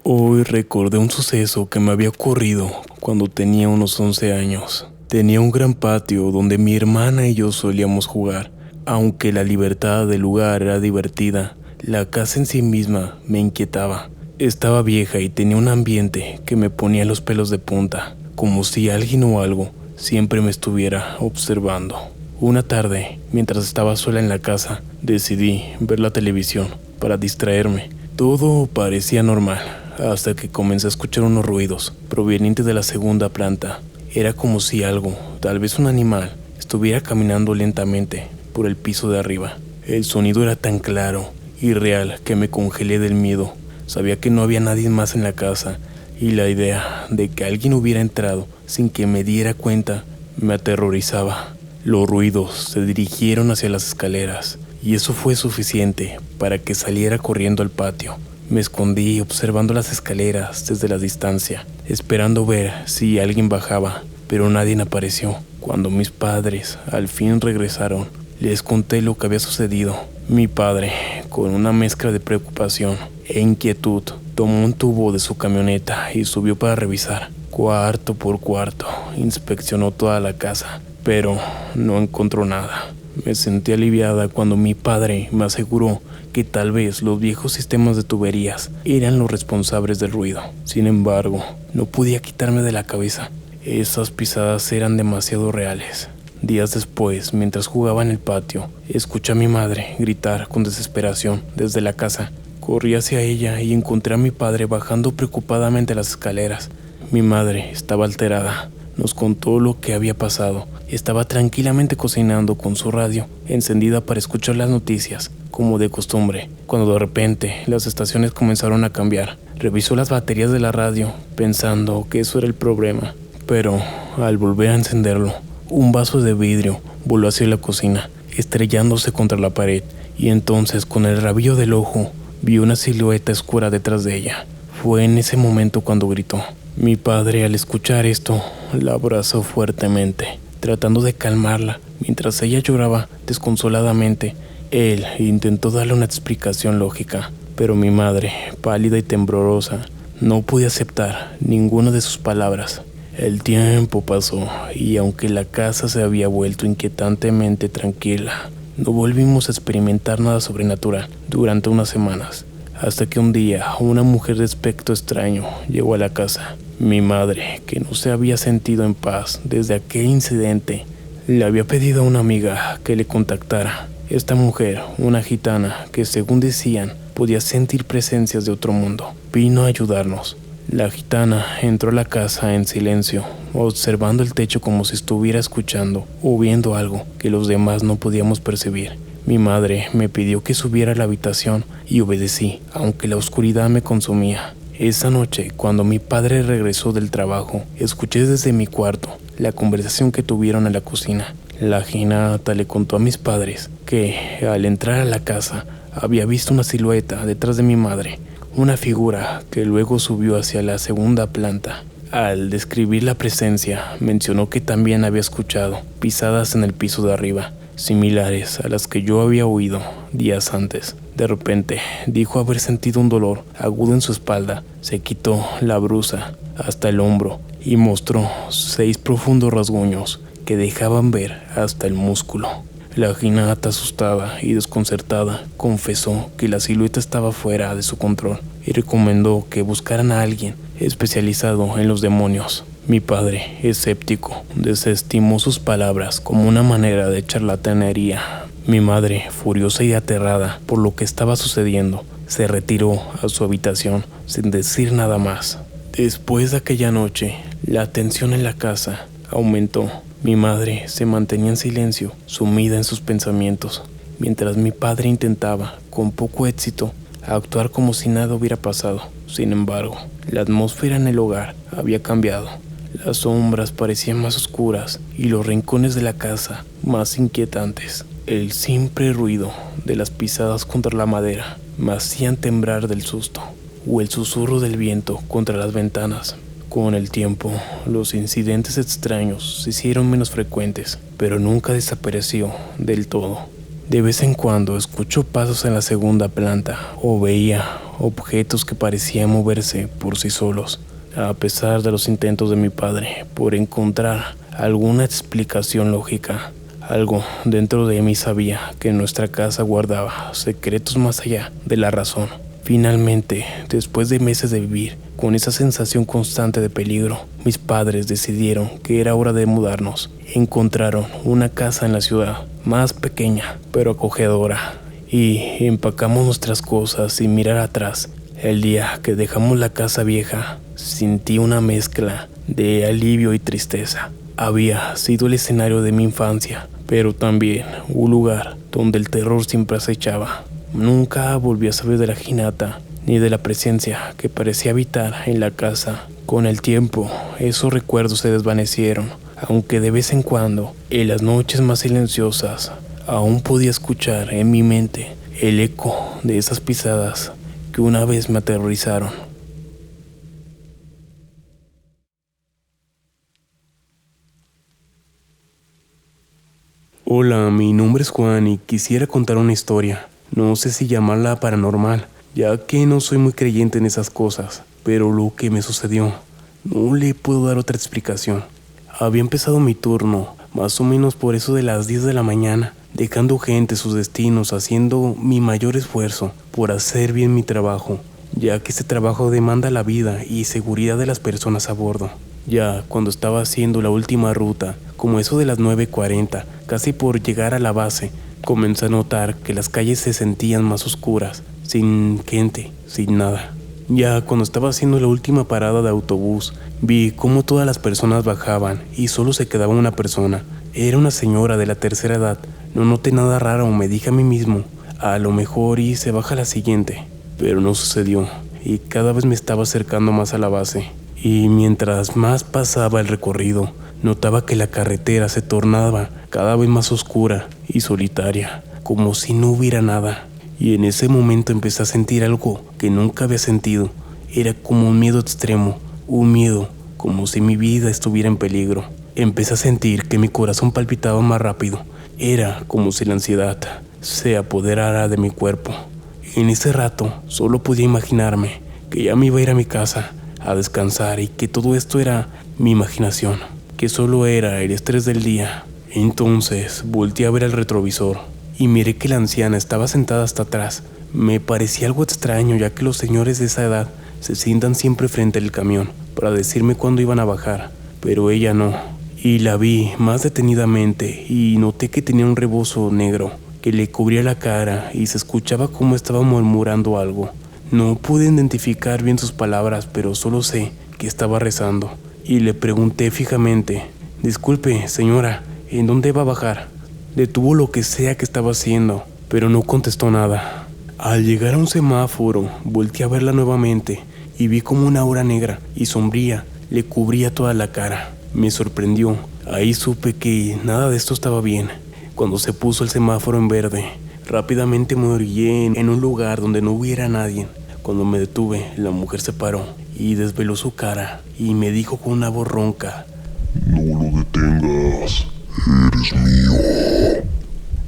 Hoy recordé un suceso que me había ocurrido cuando tenía unos 11 años. Tenía un gran patio donde mi hermana y yo solíamos jugar. Aunque la libertad del lugar era divertida, la casa en sí misma me inquietaba. Estaba vieja y tenía un ambiente que me ponía los pelos de punta, como si alguien o algo siempre me estuviera observando. Una tarde, mientras estaba sola en la casa, decidí ver la televisión para distraerme. Todo parecía normal, hasta que comencé a escuchar unos ruidos provenientes de la segunda planta. Era como si algo, tal vez un animal, estuviera caminando lentamente por el piso de arriba. El sonido era tan claro y real que me congelé del miedo. Sabía que no había nadie más en la casa y la idea de que alguien hubiera entrado sin que me diera cuenta me aterrorizaba. Los ruidos se dirigieron hacia las escaleras y eso fue suficiente para que saliera corriendo al patio. Me escondí observando las escaleras desde la distancia, esperando ver si alguien bajaba, pero nadie apareció. Cuando mis padres al fin regresaron, les conté lo que había sucedido. Mi padre, con una mezcla de preocupación e inquietud, tomó un tubo de su camioneta y subió para revisar. Cuarto por cuarto, inspeccionó toda la casa, pero no encontró nada. Me sentí aliviada cuando mi padre me aseguró que tal vez los viejos sistemas de tuberías eran los responsables del ruido. Sin embargo, no podía quitarme de la cabeza. Esas pisadas eran demasiado reales. Días después, mientras jugaba en el patio, escuché a mi madre gritar con desesperación desde la casa. Corrí hacia ella y encontré a mi padre bajando preocupadamente las escaleras. Mi madre estaba alterada. Nos contó lo que había pasado. Estaba tranquilamente cocinando con su radio encendida para escuchar las noticias, como de costumbre, cuando de repente las estaciones comenzaron a cambiar. Revisó las baterías de la radio, pensando que eso era el problema. Pero al volver a encenderlo, un vaso de vidrio voló hacia la cocina, estrellándose contra la pared, y entonces con el rabillo del ojo vio una silueta oscura detrás de ella. Fue en ese momento cuando gritó. Mi padre, al escuchar esto, la abrazó fuertemente, tratando de calmarla mientras ella lloraba desconsoladamente. Él intentó darle una explicación lógica, pero mi madre, pálida y temblorosa, no podía aceptar ninguna de sus palabras. El tiempo pasó y aunque la casa se había vuelto inquietantemente tranquila, no volvimos a experimentar nada sobrenatural durante unas semanas. Hasta que un día una mujer de aspecto extraño llegó a la casa. Mi madre, que no se había sentido en paz desde aquel incidente, le había pedido a una amiga que le contactara. Esta mujer, una gitana que según decían podía sentir presencias de otro mundo, vino a ayudarnos. La gitana entró a la casa en silencio, observando el techo como si estuviera escuchando o viendo algo que los demás no podíamos percibir. Mi madre me pidió que subiera a la habitación y obedecí, aunque la oscuridad me consumía. Esa noche, cuando mi padre regresó del trabajo, escuché desde mi cuarto la conversación que tuvieron en la cocina. La gitana le contó a mis padres que, al entrar a la casa, había visto una silueta detrás de mi madre, una figura que luego subió hacia la segunda planta. Al describir la presencia, mencionó que también había escuchado pisadas en el piso de arriba, similares a las que yo había oído días antes. De repente, dijo haber sentido un dolor agudo en su espalda. Se quitó la blusa hasta el hombro y mostró 6 profundos rasguños que dejaban ver hasta el músculo. La jinata, asustada y desconcertada, confesó que la silueta estaba fuera de su control y recomendó que buscaran a alguien especializado en los demonios. Mi padre, escéptico, desestimó sus palabras como una manera de charlatanería. Mi madre, furiosa y aterrada por lo que estaba sucediendo, se retiró a su habitación sin decir nada más. Después de aquella noche, la tensión en la casa aumentó. Mi madre se mantenía en silencio, sumida en sus pensamientos, mientras mi padre intentaba, con poco éxito, actuar como si nada hubiera pasado. Sin embargo, la atmósfera en el hogar había cambiado. Las sombras parecían más oscuras y los rincones de la casa más inquietantes. El simple ruido de las pisadas contra la madera me hacían temblar del susto, o el susurro del viento contra las ventanas. Con el tiempo, los incidentes extraños se hicieron menos frecuentes, pero nunca desapareció del todo. De vez en cuando escucho pasos en la segunda planta o veía objetos que parecían moverse por sí solos, a pesar de los intentos de mi padre por encontrar alguna explicación lógica. Algo dentro de mí sabía que nuestra casa guardaba secretos más allá de la razón. Finalmente, después de meses de vivir con esa sensación constante de peligro, mis padres decidieron que era hora de mudarnos. Encontraron una casa en la ciudad, más pequeña pero acogedora, y empacamos nuestras cosas sin mirar atrás. El día que dejamos la casa vieja, sentí una mezcla de alivio y tristeza. Había sido el escenario de mi infancia, pero también un lugar donde el terror siempre acechaba. Nunca volví a saber de la Hinata ni de la presencia que parecía habitar en la casa. Con el tiempo, esos recuerdos se desvanecieron, aunque de vez en cuando, en las noches más silenciosas, aún podía escuchar en mi mente el eco de esas pisadas que una vez me aterrorizaron. Hola, mi nombre es Juan y quisiera contar una historia. No sé si llamarla paranormal, ya que no soy muy creyente en esas cosas, pero lo que me sucedió, no le puedo dar otra explicación. Había empezado mi turno, más o menos por eso de las 10 de la mañana, dejando gente sus destinos, haciendo mi mayor esfuerzo por hacer bien mi trabajo, ya que este trabajo demanda la vida y seguridad de las personas a bordo. Ya cuando estaba haciendo la última ruta, como eso de las 9:40, casi por llegar a la base, comencé a notar que las calles se sentían más oscuras, sin gente, sin nada. Ya cuando estaba haciendo la última parada de autobús, vi cómo todas las personas bajaban y solo se quedaba una persona. Era una señora de la tercera edad. No noté nada raro, me dije a mí mismo, a lo mejor y se baja la siguiente. Pero no sucedió, y cada vez me estaba acercando más a la base. Y mientras más pasaba el recorrido, notaba que la carretera se tornaba cada vez más oscura y solitaria, como si no hubiera nada. Y en ese momento empecé a sentir algo que nunca había sentido. Era como un miedo extremo, un miedo como si mi vida estuviera en peligro. Empecé a sentir que mi corazón palpitaba más rápido. Era como si la ansiedad se apoderara de mi cuerpo. En ese rato solo podía imaginarme que ya me iba a ir a mi casa a descansar y que todo esto era mi imaginación, que solo era el estrés del día. Entonces volteé a ver el retrovisor y miré que la anciana estaba sentada hasta atrás. Me parecía algo extraño, ya que los señores de esa edad se sientan siempre frente al camión para decirme cuándo iban a bajar, pero ella no. Y la vi más detenidamente y noté que tenía un rebozo negro que le cubría la cara y se escuchaba cómo estaba murmurando algo. No pude identificar bien sus palabras, pero solo sé que estaba rezando. Y le pregunté fijamente: «Disculpe, señora, ¿en dónde va a bajar?». Detuvo lo que sea que estaba haciendo, pero no contestó nada. Al llegar a un semáforo, volteé a verla nuevamente y vi como una aura negra y sombría le cubría toda la cara. Me sorprendió. Ahí supe que nada de esto estaba bien. Cuando se puso el semáforo en verde, rápidamente me orillé en un lugar donde no hubiera nadie. Cuando me detuve, la mujer se paró y desveló su cara y me dijo con una voz ronca: «No lo detengas, eres mío».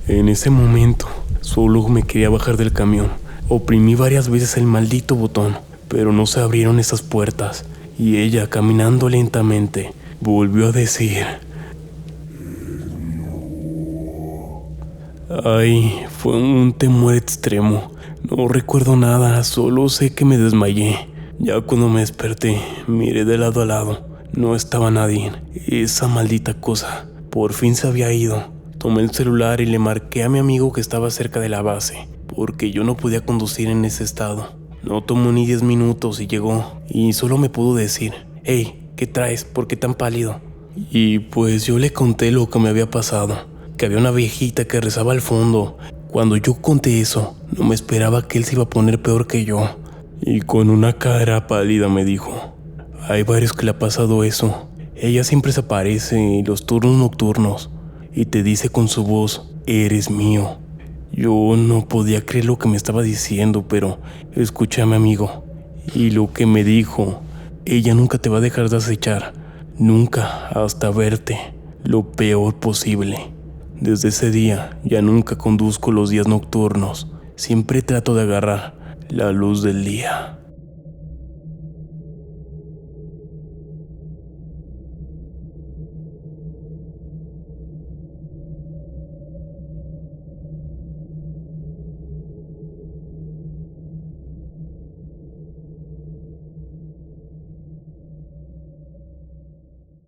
En ese momento, solo me quería bajar del camión. Oprimí varias veces el maldito botón, pero no se abrieron esas puertas. Y ella, caminando lentamente, volvió a decir: «Ay, fue un temor extremo. No recuerdo nada, solo sé que me desmayé. Ya cuando me desperté, miré de lado a lado. No estaba nadie. Esa maldita cosa por fin se había ido». Tomé el celular y le marqué a mi amigo que estaba cerca de la base, porque yo no podía conducir en ese estado. No tomó ni 10 minutos y llegó, y solo me pudo decir: «Hey, ¿qué traes? ¿Por qué tan pálido?». Y pues yo le conté lo que me había pasado, que había una viejita que rezaba al fondo. Cuando yo conté eso, no me esperaba que él se iba a poner peor que yo. Y con una cara pálida me dijo: «Hay varios que le ha pasado eso. Ella siempre se aparece en los turnos nocturnos y te dice con su voz: eres mío». Yo no podía creer lo que me estaba diciendo, pero escuché a mi amigo. Y lo que me dijo: «Ella nunca te va a dejar de acechar, nunca, hasta verte lo peor posible». Desde ese día ya nunca conduzco los días nocturnos. Siempre trato de agarrar la luz del día.